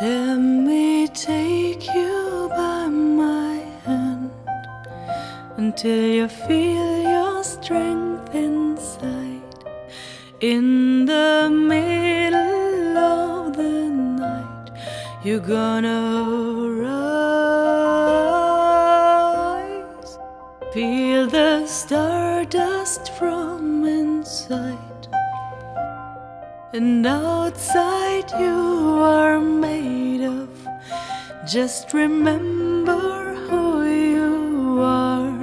Let me take you by my hand until you feel your strength inside. In the middle of the night, you're gonna rise. Feel the stardust from inside. And outside you are made of. Just remember who you are.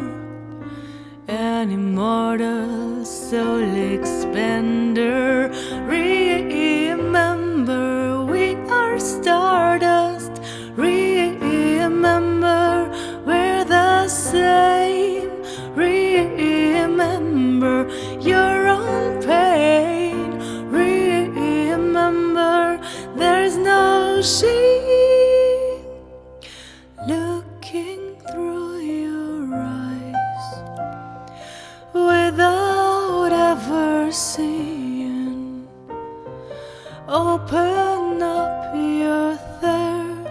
An immortal soul expander. Remember we are stardust. Remember we're the same. Remember your own pain. Remember, there's no shame looking through your eyes without ever seeing. Open up your third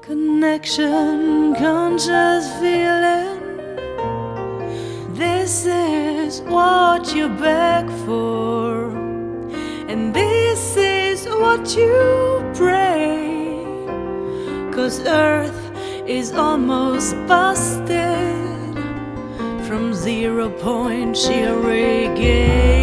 connection, conscious feeling. This is what you beg for. And this is what you pray. 'Cause Earth is almost busted. From 0 point she'll regain.